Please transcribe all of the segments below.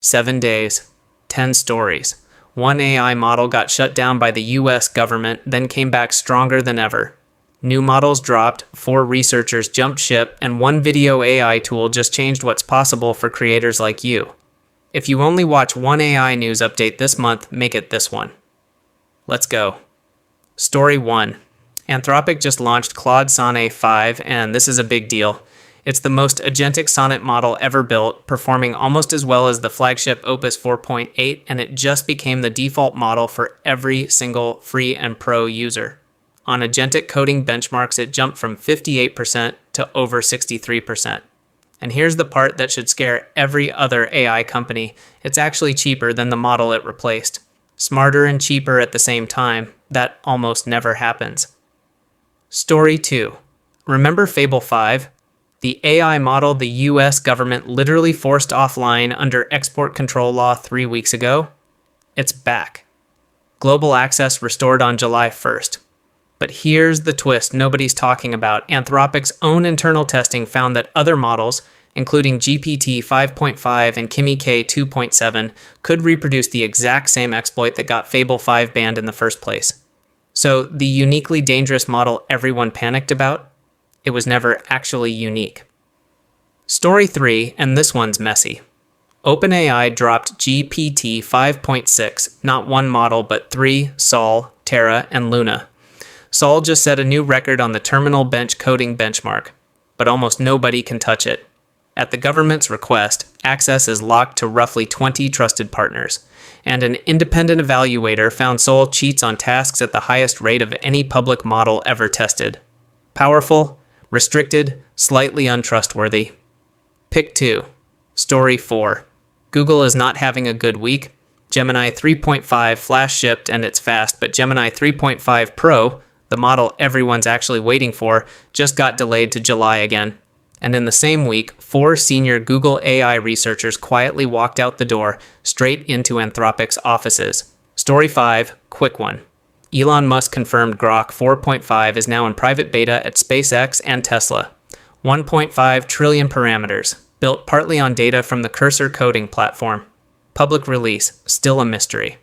7 days, 10 stories. One AI model got shut down by the US government, then came back stronger than ever. New models dropped, 4 researchers jumped ship, and one video AI tool just changed what's possible for creators like you. If you only watch one AI news update this month, make it this one. Let's go. Story 1. Anthropic just launched Claude Sonnet 5, and this is a big deal. It's the most agentic sonnet model ever built, performing almost as well as the flagship Opus 4.8, and it just became the default model for every single free and pro user. On agentic coding benchmarks, it jumped from 58% to over 63%. And here's the part that should scare every other AI company. It's actually cheaper than the model it replaced. Smarter and cheaper at the same time. That almost never happens. Story 2. Remember Fable 5? The AI model the US government literally forced offline under export control law 3 weeks ago? It's back. Global access restored on July 1st. But here's the twist nobody's talking about. Anthropic's own internal testing found that other models, including GPT 5.5 and Kimi K 2.7, could reproduce the exact same exploit that got Fable 5 banned in the first place. So the uniquely dangerous model everyone panicked about? It was never actually unique. Story 3, and this one's messy. OpenAI dropped GPT 5.6, not one model, but 3, Sol, Terra, and Luna. Sol just set a new record on the terminal bench coding benchmark, but almost nobody can touch it. At the government's request, access is locked to roughly 20 trusted partners, and an independent evaluator found Sol cheats on tasks at the highest rate of any public model ever tested. Powerful, restricted, slightly untrustworthy. Pick 2. Story 4. Google is not having a good week. Gemini 3.5 flash shipped and it's fast, but Gemini 3.5 Pro, the model everyone's actually waiting for, just got delayed to July again. And in the same week, 4 senior Google AI researchers quietly walked out the door, straight into Anthropic's offices. Story 5, quick one. Elon Musk confirmed Grok 4.5 is now in private beta at SpaceX and Tesla. 1.5 trillion parameters, built partly on data from the Cursor coding platform. Public release, still a mystery.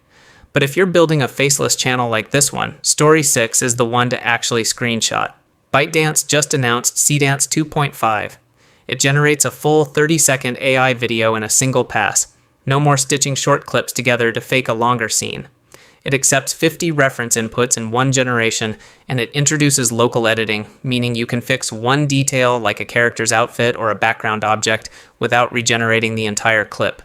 But if you're building a faceless channel like this one, Story 6 is the one to actually screenshot. ByteDance just announced Seedance 2.5. It generates a full 30-second AI video in a single pass. No more stitching short clips together to fake a longer scene. It accepts 50 reference inputs in one generation, and it introduces local editing, meaning you can fix one detail like a character's outfit or a background object without regenerating the entire clip.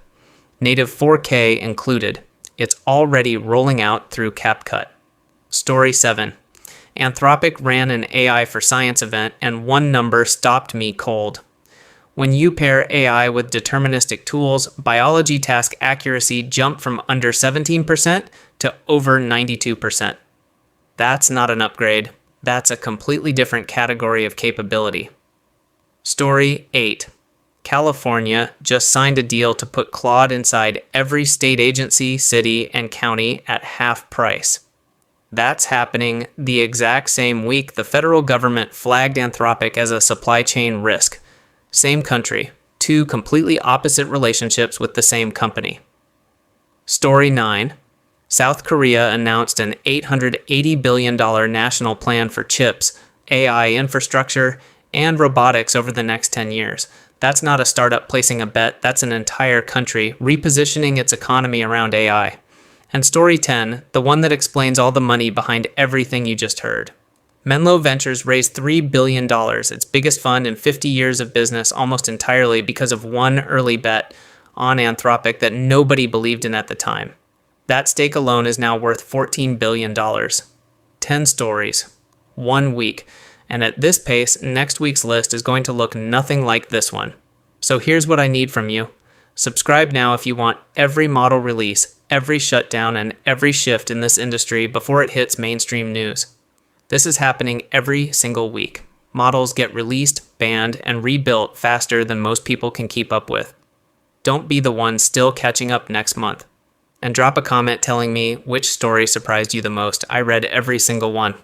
Native 4K included. It's already rolling out through CapCut. Story 7. Anthropic ran an AI for Science event, and one number stopped me cold. When you pair AI with deterministic tools, biology task accuracy jumped from under 17% to over 92%. That's not an upgrade. That's a completely different category of capability. Story 8. California just signed a deal to put Claude inside every state agency, city, and county at half price. That's happening the exact same week the federal government flagged Anthropic as a supply chain risk. Same country, 2 completely opposite relationships with the same company. Story 9. South Korea announced an $880 billion national plan for chips, AI infrastructure, and robotics over the next 10 years. That's not a startup placing a bet, that's an entire country repositioning its economy around AI. And Story 10, the one that explains all the money behind everything you just heard. Menlo Ventures raised $3 billion, its biggest fund in 50 years of business, almost entirely because of one early bet on Anthropic that nobody believed in at the time. That stake alone is now worth $14 billion. 10 stories. 1 week. And at this pace, next week's list is going to look nothing like this one. So here's what I need from you. Subscribe now if you want every model release, every shutdown, and every shift in this industry before it hits mainstream news. This is happening every single week. Models get released, banned, and rebuilt faster than most people can keep up with. Don't be the one still catching up next month. And drop a comment telling me which story surprised you the most. I read every single one.